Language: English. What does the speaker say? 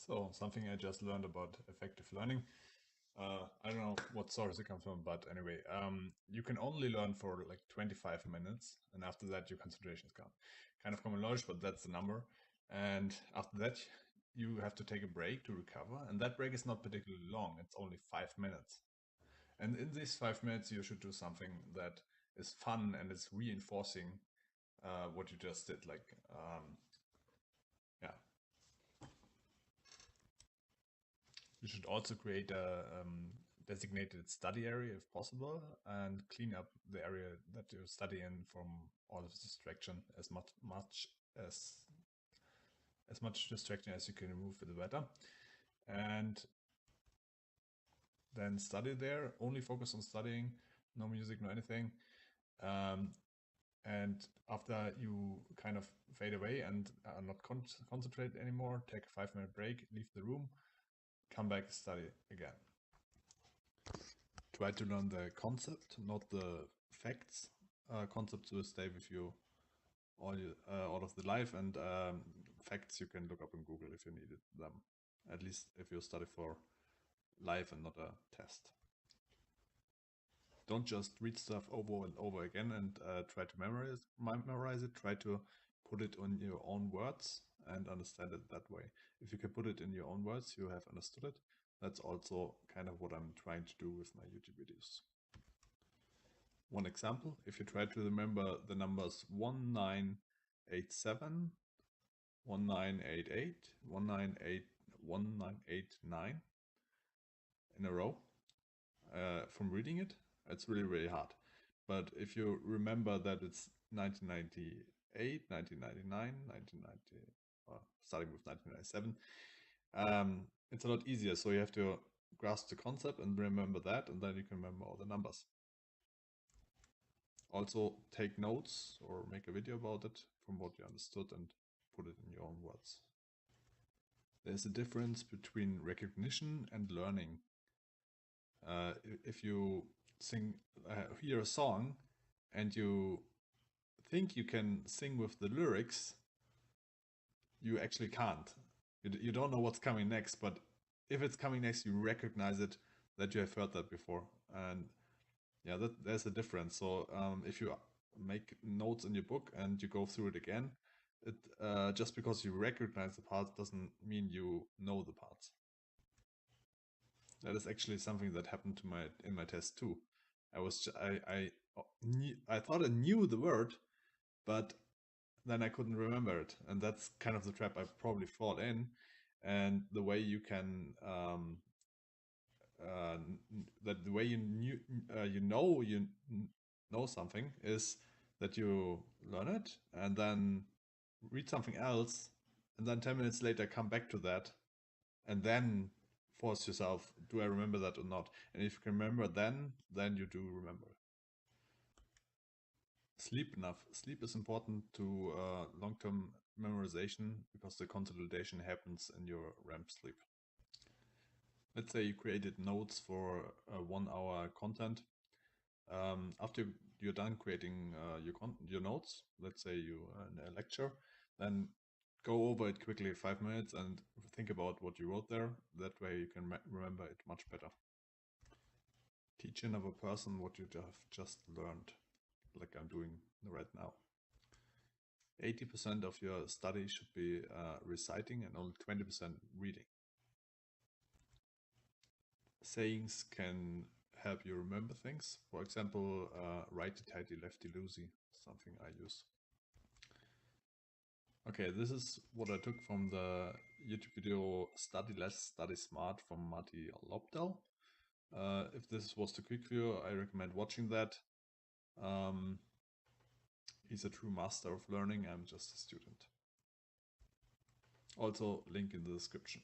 So something I just learned about effective learning. I don't know what source it comes from, but anyway, you can only learn for like 25 minutes, and after that your concentration is gone. Kind of common knowledge, but that's the number. And after that, you have to take a break to recover, and that break is not particularly long. It's only 5 minutes. And in these 5 minutes, you should do something that is fun and is reinforcing what you just did. Like, yeah, you should also create a designated study area if possible, and clean up the area that you study in from all of the distraction as as much distraction as you can remove, the better. And then study there. Only focus on studying. No music, no anything. And after you kind of fade away and are not concentrate anymore, take a 5-minute break, leave the room, come back, study again. Try to learn the concept, not the facts. Concepts will stay with you all of the life, and facts you can look up in Google if you needed them. At least if you study for life and not a test. Don't just read stuff over and over again and try to memorize it. Try to put it on your own words and understand it that way. If you can put it in your own words, you have understood it. That's also kind of what I'm trying to do with my YouTube videos. One example, if you try to remember the numbers 1987, 1988, 1989 in a row from reading it, it's really, really hard. But if you remember that it's 1998, 1999, 1990, starting with 1997, it's a lot easier. So you have to grasp the concept and remember that, and then you can remember all the numbers. Also take notes or make a video about it from what you understood and put it in your own words. There's a difference between recognition and learning. If you hear a song and you think you can sing with the lyrics, you actually can't. You don't know what's coming next, but if it's coming next, you recognize it, that you have heard that before. And yeah, there's a difference. So if you make notes in your book and you go through it again, just because you recognize the parts doesn't mean you know the parts. That is actually something that happened to in my test too. I thought I knew the word, but then I couldn't remember it, and that's kind of the trap I probably fall in. And the way you can that the way you know something is that you learn it and then read something else, and then 10 minutes later come back to that, and then force yourself, do I remember that or not? And if you can remember then you do remember. Sleep enough. Sleep is important to long-term memorization because the consolidation happens in your REM sleep. Let's say you created notes for 1 hour content. After you're done creating your notes, let's say you in a lecture, then go over it quickly 5 minutes and think about what you wrote there. That way you can remember it much better. Teach another person what you have just learned, like I'm doing right now. 80% of your study should be reciting and only 20% reading. Sayings can help you remember things. For example, righty-tighty, lefty-loosey, something I use. Okay, this is what I took from the YouTube video Study Less, Study Smart from Marty Lobdell. If this was too quick for you, I recommend watching that. He's a true master of learning. I'm just a student. Also, link in the description.